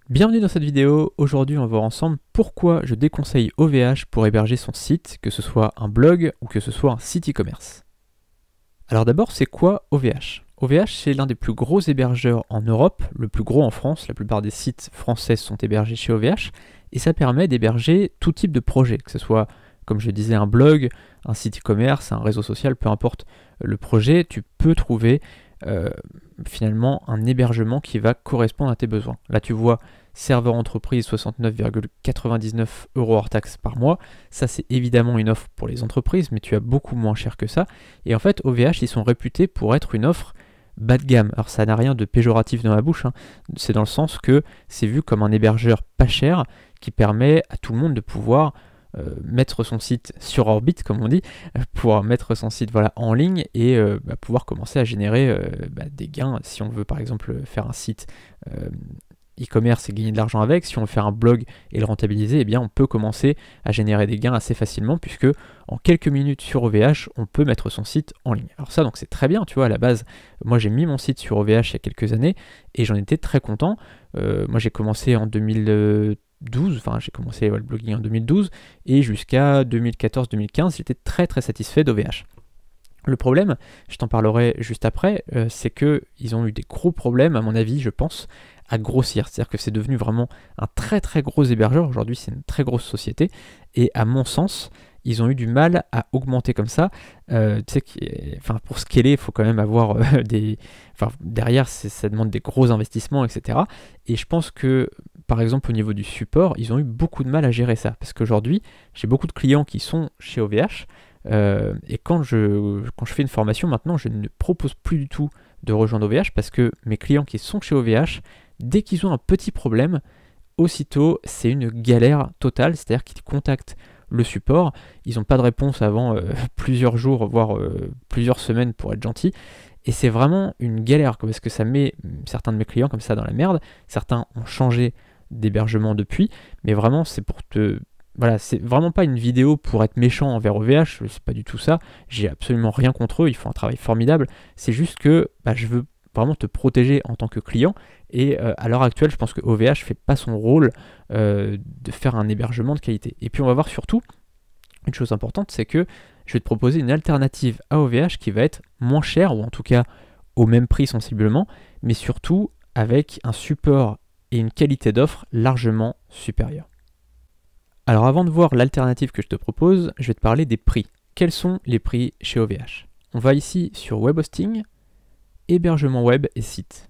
Bienvenue dans cette vidéo. Aujourd'hui on va voir ensemble pourquoi je déconseille OVH pour héberger son site, que ce soit un blog ou que ce soit un site e-commerce. Alors d'abord, c'est quoi OVH? OVH, c'est l'un des plus gros hébergeurs en Europe, le plus gros en France. La plupart des sites français sont hébergés chez OVH et ça permet d'héberger tout type de projet, que ce soit, comme je disais, un blog, un site e-commerce, un réseau social, peu importe le projet, tu peux trouver finalement un hébergement qui va correspondre à tes besoins. Là tu vois serveur entreprise 69,99 € hors taxe par mois. Ça c'est évidemment une offre pour les entreprises, mais tu as beaucoup moins cher que ça. Et en fait OVH ils sont réputés pour être une offre bas de gamme. Alors ça n'a rien de péjoratif dans la bouche, hein. C'est dans le sens que c'est vu comme un hébergeur pas cher qui permet à tout le monde de pouvoir mettre son site sur orbite, comme on dit, pouvoir mettre son site en ligne et pouvoir commencer à générer des gains. Si on veut par exemple faire un site e-commerce et gagner de l'argent avec, si on veut faire un blog et le rentabiliser, eh bien on peut commencer à générer des gains assez facilement puisque en quelques minutes sur OVH, on peut mettre son site en ligne. Alors ça, donc c'est très bien, tu vois, à la base, moi j'ai mis mon site sur OVH il y a quelques années et j'en étais très content. Moi j'ai commencé en 2012, enfin j'ai commencé le blogging en 2012 et jusqu'à 2014-2015 j'étais très satisfait d'OVH. Le problème, je t'en parlerai juste après, c'est qu'ils ont eu des gros problèmes à mon avis, je pense, à grossir. C'est-à-dire que c'est devenu vraiment un très gros hébergeur. Aujourd'hui c'est une très grosse société et à mon sens ils ont eu du mal à augmenter comme ça. Tu sais, pour scaler, il faut quand même avoir derrière, ça demande des gros investissements, etc. Et je pense que, par exemple, au niveau du support, ils ont eu beaucoup de mal à gérer ça. Parce qu'aujourd'hui, j'ai beaucoup de clients qui sont chez OVH. Et quand je fais une formation, maintenant, je ne propose plus du tout de rejoindre OVH parce que mes clients qui sont chez OVH, dès qu'ils ont un petit problème, aussitôt, c'est une galère totale. C'est-à-dire qu'ils contactent le support, ils n'ont pas de réponse avant plusieurs jours, voire plusieurs semaines pour être gentil, et c'est vraiment une galère parce que ça met certains de mes clients comme ça dans la merde. Certains ont changé d'hébergement depuis, mais vraiment c'est pour te... Voilà, c'est vraiment pas une vidéo pour être méchant envers OVH, c'est pas du tout ça, j'ai absolument rien contre eux, ils font un travail formidable, c'est juste que je veux vraiment te protéger en tant que client. Et à l'heure actuelle, je pense que OVH fait pas son rôle de faire un hébergement de qualité. Et puis on va voir surtout, une chose importante, c'est que je vais te proposer une alternative à OVH qui va être moins chère, ou en tout cas au même prix sensiblement, mais surtout avec un support et une qualité d'offre largement supérieure. Alors avant de voir l'alternative que je te propose, je vais te parler des prix. Quels sont les prix chez OVH? On va ici sur Web Hosting, hébergement web et site.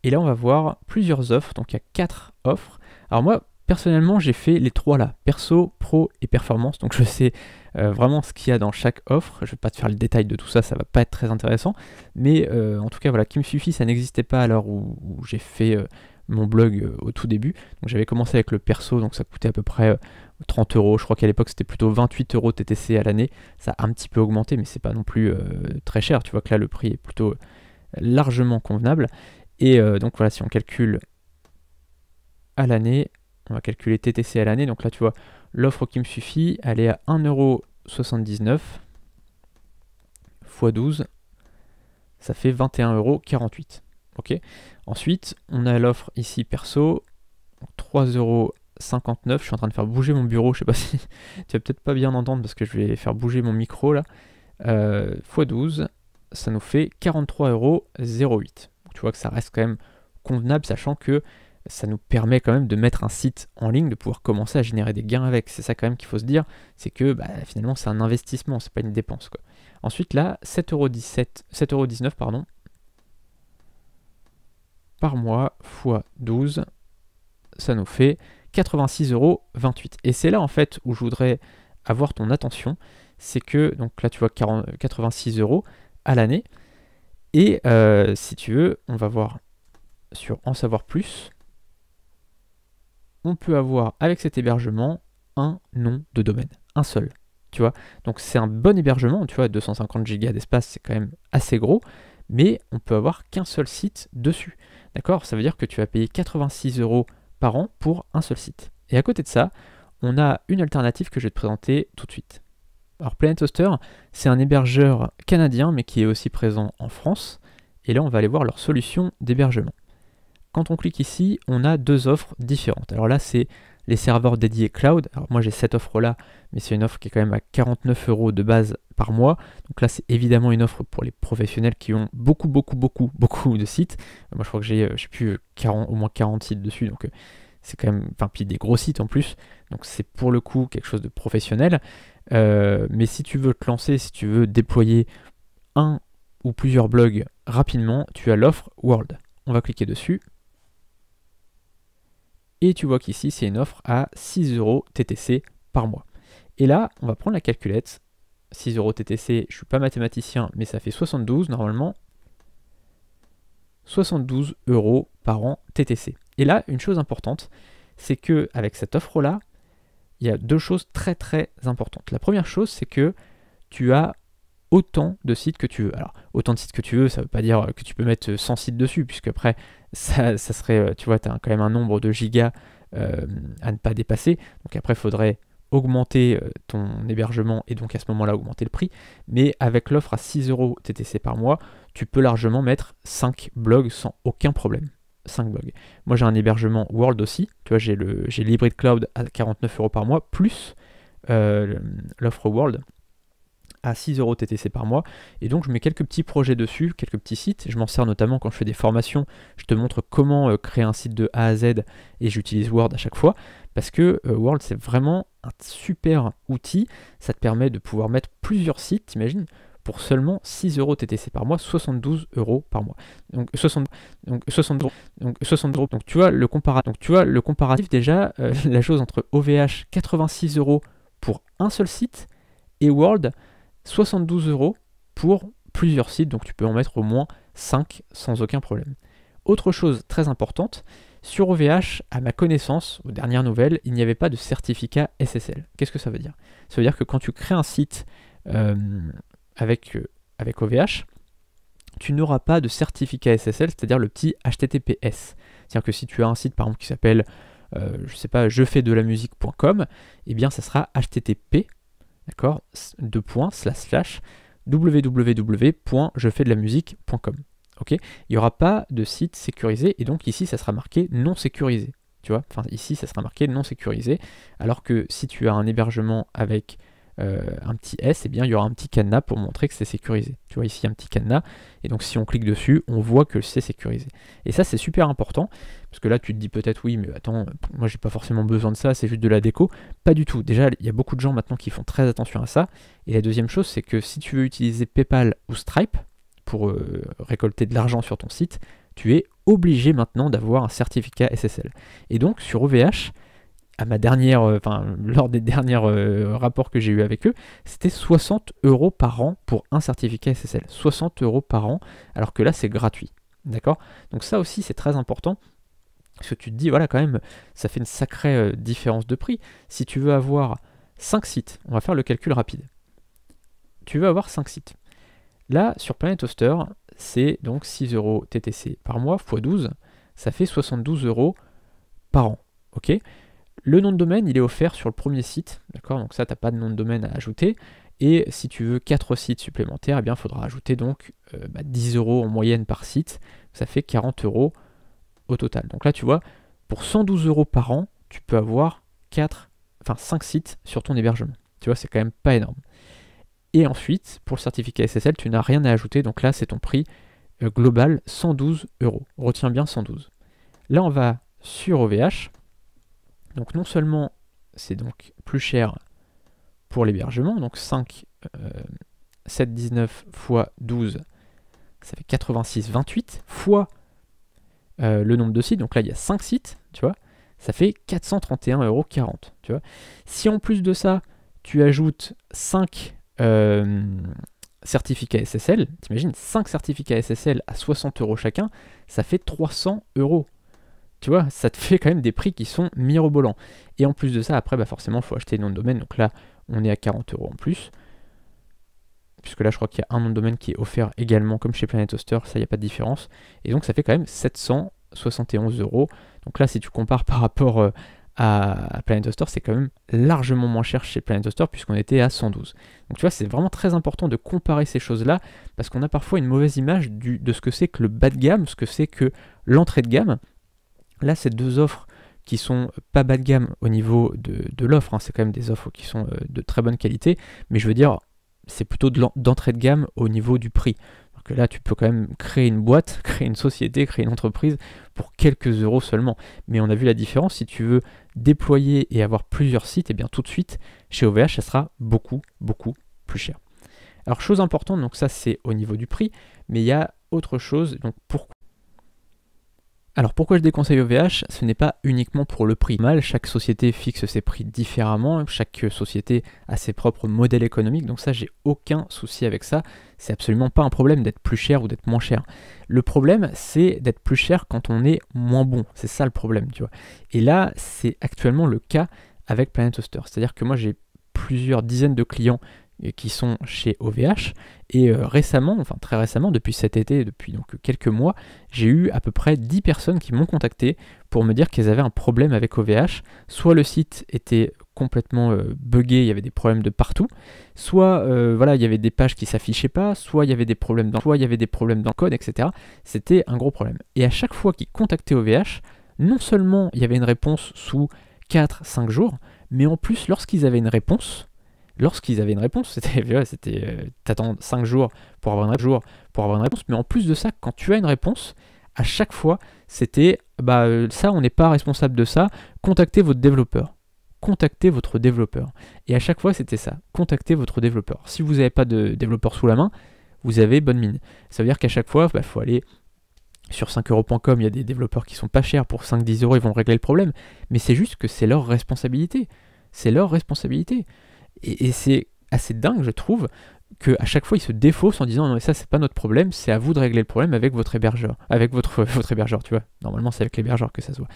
Et là, on va voir plusieurs offres. Donc, il y a 4 offres. Alors moi, personnellement, j'ai fait les 3 là. Perso, pro et performance. Donc, je sais vraiment ce qu'il y a dans chaque offre. Je ne vais pas te faire le détail de tout ça, ça ne va pas être très intéressant. Mais en tout cas, voilà, qui me suffit, ça n'existait pas à l'heure où j'ai fait mon blog au tout début. Donc, j'avais commencé avec le perso, donc ça coûtait à peu près 30 €. Je crois qu'à l'époque, c'était plutôt 28 € TTC à l'année. Ça a un petit peu augmenté, mais c'est pas non plus très cher. Tu vois que là, le prix est plutôt largement convenable. Et donc voilà, si on calcule à l'année, on va calculer TTC à l'année. Donc là, tu vois, l'offre qui me suffit, elle est à 1,79 € x 12, ça fait 21,48 €. Ok. Ensuite, on a l'offre ici perso, 3,59 €. Je suis en train de faire bouger mon bureau, je sais pas si tu vas peut-être pas bien entendre parce que je vais faire bouger mon micro là. X 12, ça nous fait 43,08 €. Tu vois que ça reste quand même convenable, sachant que ça nous permet quand même de mettre un site en ligne, de pouvoir commencer à générer des gains avec. C'est ça quand même qu'il faut se dire, c'est que finalement c'est un investissement, c'est pas une dépense, quoi. Ensuite là, 7,19 € pardon, par mois x 12, ça nous fait 86,28 €. Et c'est là en fait où je voudrais avoir ton attention, c'est que, donc là tu vois 86 € à l'année. Et si tu veux, on va voir sur En savoir plus. On peut avoir avec cet hébergement un nom de domaine, un seul. Tu vois, donc c'est un bon hébergement. Tu vois, 250 Go d'espace, c'est quand même assez gros, mais on peut avoir qu'un seul site dessus. D'accord? Ça veut dire que tu vas payer 86 € par an pour un seul site. Et à côté de ça, on a une alternative que je vais te présenter tout de suite. Alors Planet Hoster, c'est un hébergeur canadien, mais qui est aussi présent en France. Et là, on va aller voir leur solution d'hébergement. quand on clique ici, on a deux offres différentes. Alors là, c'est les serveurs dédiés cloud. Alors moi, j'ai cette offre-là, mais c'est une offre qui est quand même à 49 € de base par mois. Donc là, c'est évidemment une offre pour les professionnels qui ont beaucoup de sites. Moi, je crois que j'ai, je sais plus, au moins 40 sites dessus. Donc c'est quand même, enfin, puis des gros sites en plus. Donc c'est pour le coup quelque chose de professionnel. Mais si tu veux te lancer, si tu veux déployer un ou plusieurs blogs rapidement, tu as l'offre World. On va cliquer dessus. Et tu vois qu'ici, c'est une offre à 6 € TTC par mois. Et là, on va prendre la calculette. 6 € TTC, je ne suis pas mathématicien, mais ça fait 72 normalement. 72 € par an TTC. Et là, une chose importante, c'est que avec cette offre-là, il y a deux choses très importantes. La première chose, c'est que tu as autant de sites que tu veux. Alors, autant de sites que tu veux, ça ne veut pas dire que tu peux mettre 100 sites dessus, puisque après, ça serait, tu vois, tu as quand même un nombre de gigas à ne pas dépasser. Donc après, il faudrait augmenter ton hébergement et donc à ce moment-là, augmenter le prix. Mais avec l'offre à 6 € TTC par mois, tu peux largement mettre 5 blogs sans aucun problème. 5 blogs. Moi, j'ai un hébergement World aussi. Tu vois, j'ai l'Hybrid Cloud à 49 € par mois, plus l'offre World à 6 € TTC par mois, et donc je mets quelques petits projets dessus, quelques petits sites. Je m'en sers notamment quand je fais des formations. Je te montre comment créer un site de A à Z, et j'utilise Word à chaque fois, parce que Word, c'est vraiment un super outil. Ça te permet de pouvoir mettre plusieurs sites, t'imagines, pour seulement 6 € TTC par mois, 72 € par mois. Donc 60 €. Donc tu vois le comparatif déjà, la chose entre OVH 86 € pour un seul site et Word 72 € pour plusieurs sites, donc tu peux en mettre au moins 5 sans aucun problème. Autre chose très importante, sur OVH, à ma connaissance, aux dernières nouvelles, il n'y avait pas de certificat SSL. Qu'est-ce que ça veut dire? Ça veut dire que quand tu crées un site avec OVH, tu n'auras pas de certificat SSL, c'est-à-dire le petit HTTPS. C'est-à-dire que si tu as un site par exemple qui s'appelle, je sais pas, jefaisdelamusique.com, eh bien ça sera HTTP, d'accord, www.jefaisdelamusique.com. Ok, il n'y aura pas de site sécurisé, et donc ici ça sera marqué non sécurisé. Tu vois, enfin ici ça sera marqué non sécurisé, alors que si tu as un hébergement avec un petit S, eh bien il y aura un petit cadenas pour montrer que c'est sécurisé. Tu vois ici il y a un petit cadenas, et donc si on clique dessus, on voit que c'est sécurisé. Et ça c'est super important, parce que là tu te dis peut-être oui, mais attends, moi j'ai pas forcément besoin de ça, c'est juste de la déco. Pas du tout. Déjà il y a beaucoup de gens maintenant qui font très attention à ça. Et la deuxième chose, c'est que si tu veux utiliser PayPal ou Stripe pour récolter de l'argent sur ton site, tu es obligé maintenant d'avoir un certificat SSL. Et donc sur OVH, à ma dernière, lors des derniers rapports que j'ai eu avec eux, c'était 60 € par an pour un certificat SSL. 60 € par an, alors que là c'est gratuit. D'accord? Donc ça aussi c'est très important, parce que tu te dis, voilà, quand même, ça fait une sacrée différence de prix. Si tu veux avoir 5 sites, on va faire le calcul rapide. Tu veux avoir 5 sites. Là, sur Planet Hoster, c'est donc 6 € TTC par mois, x 12, ça fait 72 € par an. Ok? Le nom de domaine, il est offert sur le premier site, d'accord? Donc ça, tu n'as pas de nom de domaine à ajouter. Et si tu veux 4 sites supplémentaires, eh bien, il faudra ajouter donc 10 € en moyenne par site. Ça fait 40 € au total. Donc là, tu vois, pour 112 € par an, tu peux avoir 5 sites sur ton hébergement. Tu vois, c'est quand même pas énorme. Et ensuite, pour le certificat SSL, tu n'as rien à ajouter. Donc là, c'est ton prix global, 112 €. Retiens bien 112. Là, on va sur OVH. Donc non seulement c'est donc plus cher pour l'hébergement, donc 719 x 12, ça fait 86,28 fois le nombre de sites, donc là il y a 5 sites, tu vois, ça fait 431,40 €, tu vois. Si en plus de ça, tu ajoutes 5 certificats SSL, t'imagines 5 certificats SSL à 60 € chacun, ça fait 300 €. Tu vois, ça te fait quand même des prix qui sont mirobolants. Et en plus de ça, après, forcément, il faut acheter le nom de domaine. Donc là, on est à 40 € en plus. Puisque là, je crois qu'il y a un nom de domaine qui est offert également, comme chez Planet Hoster. Ça, il n'y a pas de différence. Et donc, ça fait quand même 771 €. Donc là, si tu compares par rapport à Planet Hoster, c'est quand même largement moins cher chez Planet Hoster, puisqu'on était à 112. Donc tu vois, c'est vraiment très important de comparer ces choses-là, parce qu'on a parfois une mauvaise image de ce que c'est que le bas de gamme, ce que c'est que l'entrée de gamme. Là, c'est deux offres qui sont pas bas de gamme au niveau de l'offre, hein. C'est quand même des offres qui sont de très bonne qualité, mais je veux dire, c'est plutôt d'entrée de gamme au niveau du prix. Donc là, tu peux quand même créer une boîte, créer une société, créer une entreprise pour quelques euros seulement. Mais on a vu la différence, si tu veux déployer et avoir plusieurs sites, et bien tout de suite, chez OVH, ça sera beaucoup, beaucoup plus cher. Alors, chose importante, donc ça c'est au niveau du prix, mais il y a autre chose, donc pourquoi je déconseille OVH? Ce n'est pas uniquement pour le prix. Chaque société fixe ses prix différemment, chaque société a ses propres modèles économiques, donc ça j'ai aucun souci avec ça. C'est absolument pas un problème d'être plus cher ou d'être moins cher. Le problème c'est d'être plus cher quand on est moins bon. C'est ça le problème, tu vois. Et là c'est actuellement le cas avec Planet Hoster. C'est-à-dire que moi j'ai plusieurs dizaines de clients qui sont chez OVH et récemment, enfin très récemment, depuis cet été, depuis donc quelques mois, j'ai eu à peu près 10 personnes qui m'ont contacté pour me dire qu'elles avaient un problème avec OVH. Soit le site était complètement buggé, il y avait des problèmes de partout, soit voilà, il y avait des pages qui s'affichaient pas, soit il y avait des problèmes dans le code, etc. C'était un gros problème. Et à chaque fois qu'ils contactaient OVH, non seulement il y avait une réponse sous 4-5 jours, mais en plus lorsqu'ils avaient une réponse, t'attends 5 jours pour avoir une réponse, mais en plus de ça, quand tu as une réponse, à chaque fois, c'était ça, on n'est pas responsable de ça, contactez votre développeur. Contactez votre développeur. Et à chaque fois, c'était ça, contactez votre développeur. Si vous n'avez pas de développeur sous la main, vous avez bonne mine. Ça veut dire qu'à chaque fois, il faut aller sur 5euros.com, il y a des développeurs qui sont pas chers, pour 5-10 euros, ils vont régler le problème, mais c'est juste que c'est leur responsabilité. C'est leur responsabilité. Et c'est assez dingue, je trouve, qu'à chaque fois, ils se défaussent en disant non, mais ça, c'est pas notre problème, c'est à vous de régler le problème avec votre hébergeur. Avec votre hébergeur, tu vois. Normalement, c'est avec l'hébergeur que ça se voit.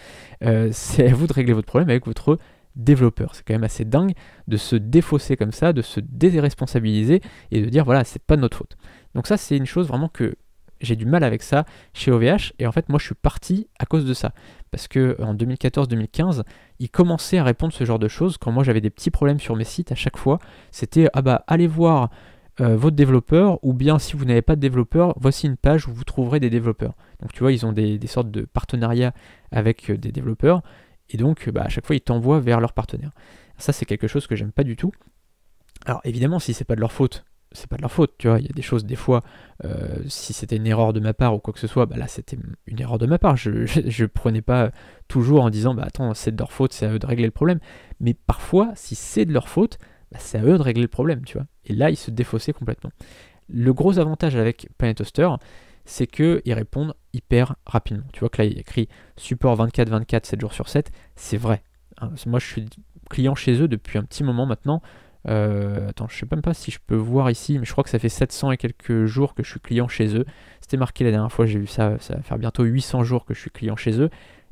C'est à vous de régler votre problème avec votre développeur. C'est quand même assez dingue de se défausser comme ça, de se déresponsabiliser et de dire voilà, c'est pas de notre faute. Donc, ça, c'est une chose vraiment que j'ai du mal avec ça chez OVH, et en fait moi je suis parti à cause de ça, parce que en 2014-2015 ils commençaient à répondre ce genre de choses. Quand moi j'avais des petits problèmes sur mes sites, à chaque fois c'était allez voir votre développeur, ou bien si vous n'avez pas de développeur, voici une page où vous trouverez des développeurs. Donc tu vois, ils ont des sortes de partenariats avec des développeurs, et donc à chaque fois ils t'envoient vers leurs partenaires. Ça c'est quelque chose que j'aime pas du tout. Alors évidemment, si c'est pas de leur faute, c'est pas de leur faute, tu vois. Il y a des choses, des fois, si c'était une erreur de ma part ou quoi que ce soit, là c'était une erreur de ma part. Je prenais pas toujours en disant attends, c'est de leur faute, c'est à eux de régler le problème. Mais parfois, si c'est de leur faute, c'est à eux de régler le problème, tu vois. Et là, ils se défaussaient complètement. Le gros avantage avec Planet Hoster, c'est qu'ils répondent hyper rapidement. Tu vois que là, il y a écrit support 24/24, 7 jours sur 7. C'est vrai. Moi, je suis client chez eux depuis un petit moment maintenant. Attends, je sais même pas si je peux voir ici, mais je crois que ça fait 700 et quelques jours que je suis client chez eux. C'était marqué la dernière fois, j'ai vu ça, ça va faire bientôt 800 jours que je suis client chez eux.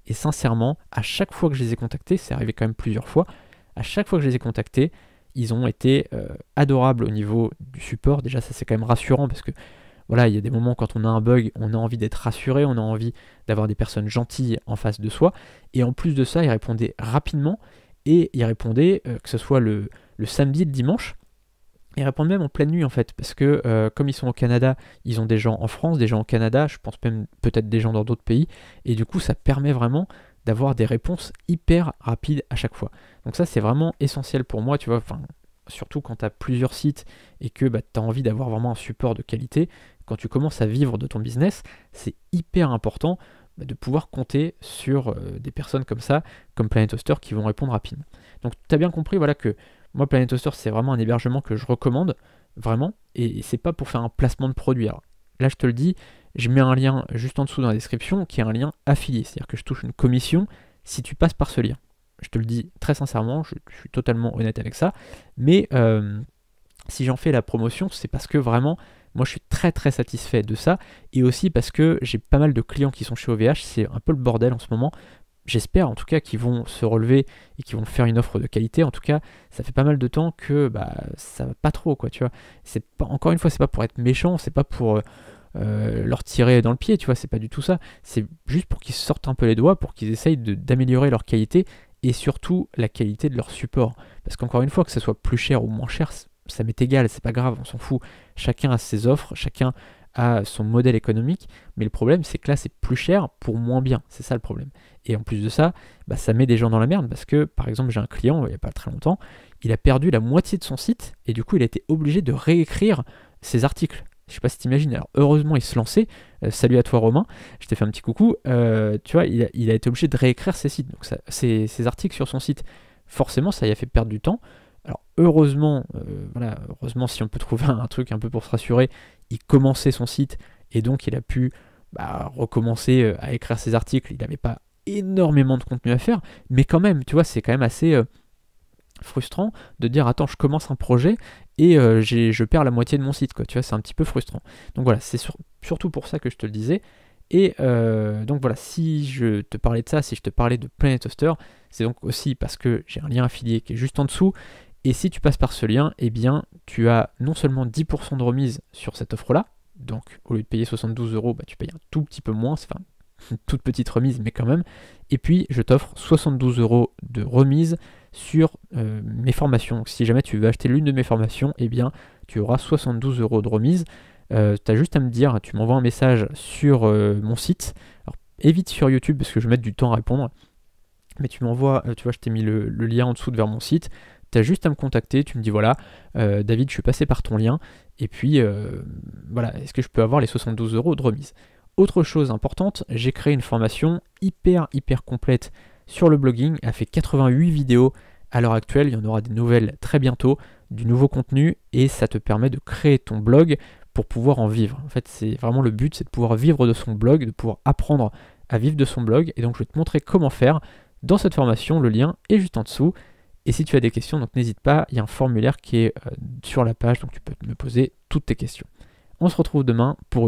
Et sincèrement, à chaque fois que je les ai contactés, c'est arrivé quand même plusieurs fois, à chaque fois que je les ai contactés, ils ont été adorables au niveau du support. Déjà, ça c'est quand même rassurant, parce que voilà, il y a des moments quand on a un bug, on a envie d'être rassuré, on a envie d'avoir des personnes gentilles en face de soi. Et en plus de ça, ils répondaient rapidement, et ils répondaient, que ce soit le samedi et le dimanche. Ils répondent même en pleine nuit en fait, parce que comme ils sont au Canada, ils ont des gens en France, des gens au Canada, je pense même peut-être des gens dans d'autres pays, et du coup ça permet vraiment d'avoir des réponses hyper rapides à chaque fois. Donc ça c'est vraiment essentiel pour moi, tu vois, surtout quand tu as plusieurs sites et que tu as envie d'avoir vraiment un support de qualité. Quand tu commences à vivre de ton business, c'est hyper important de pouvoir compter sur des personnes comme ça, comme Planet Hoster, qui vont répondre rapidement. Donc tu as bien compris, voilà, que moi Planet Hoster c'est vraiment un hébergement que je recommande, vraiment, et c'est pas pour faire un placement de produit. Alors là je te le dis, je mets un lien juste en dessous dans la description qui est un lien affilié, c'est-à-dire que je touche une commission si tu passes par ce lien. Je te le dis très sincèrement, je suis totalement honnête avec ça, mais si j'en fais la promotion, c'est parce que vraiment, moi je suis très très satisfait de ça, et aussi parce que j'ai pas mal de clients qui sont chez OVH, c'est un peu le bordel en ce moment. J'espère en tout cas qu'ils vont se relever et qu'ils vont faire une offre de qualité. En tout cas, ça fait pas mal de temps que ça va pas trop, quoi, tu vois. C'est pas, encore une fois, c'est pas pour être méchant, c'est pas pour leur tirer dans le pied, tu vois, c'est pas du tout ça. C'est juste pour qu'ils sortent un peu les doigts, pour qu'ils essayent d'améliorer leur qualité, et surtout la qualité de leur support. Parce qu'encore une fois, que ce soit plus cher ou moins cher, ça m'est égal, c'est pas grave, on s'en fout. Chacun a ses offres, chacun à son modèle économique, mais le problème c'est que là c'est plus cher pour moins bien, c'est ça le problème. Et en plus de ça, ça met des gens dans la merde parce que par exemple j'ai un client il n'y a pas très longtemps, il a perdu la moitié de son site et du coup il a été obligé de réécrire ses articles. Je sais pas si t'imagines, alors heureusement il se lançait, salut à toi Romain, je t'ai fait un petit coucou, tu vois, il a été obligé de réécrire ses sites, donc ses articles sur son site. Forcément ça lui a fait perdre du temps. Alors heureusement, heureusement si on peut trouver un truc un peu pour se rassurer, il commençait son site et donc il a pu recommencer à écrire ses articles, il n'avait pas énormément de contenu à faire, mais quand même, tu vois, c'est quand même assez frustrant de dire attends je commence un projet et je perds la moitié de mon site, quoi. Tu vois, c'est un petit peu frustrant. Donc voilà, c'est surtout pour ça que je te le disais. Et donc voilà, si je te parlais de ça, si je te parlais de Planet Hoster, c'est donc aussi parce que j'ai un lien affilié qui est juste en dessous. Et si tu passes par ce lien, eh bien tu as non seulement 10% de remise sur cette offre-là, donc au lieu de payer 72 €, tu payes un tout petit peu moins, c'est enfin une toute petite remise, mais quand même. Et puis je t'offre 72 € de remise sur mes formations. Donc si jamais tu veux acheter l'une de mes formations, eh bien tu auras 72 € de remise. Tu as juste à me dire, tu m'envoies un message sur mon site. Alors évite sur YouTube parce que je vais mettre du temps à répondre. Mais tu m'envoies, tu vois, je t'ai mis le lien en dessous vers mon site. Tu as juste à me contacter, tu me dis voilà, David, je suis passé par ton lien. Et puis voilà, est-ce que je peux avoir les 72 € de remise? Autre chose importante, j'ai créé une formation hyper complète sur le blogging. Elle fait 88 vidéos à l'heure actuelle. Il y en aura des nouvelles très bientôt, du nouveau contenu et ça te permet de créer ton blog pour pouvoir en vivre. En fait, c'est vraiment le but, c'est de pouvoir vivre de son blog, de pouvoir apprendre à vivre de son blog. Et donc, je vais te montrer comment faire dans cette formation. Le lien est juste en dessous. Et si tu as des questions, donc n'hésite pas, il y a un formulaire qui est sur la page, donc tu peux me poser toutes tes questions. On se retrouve demain pour une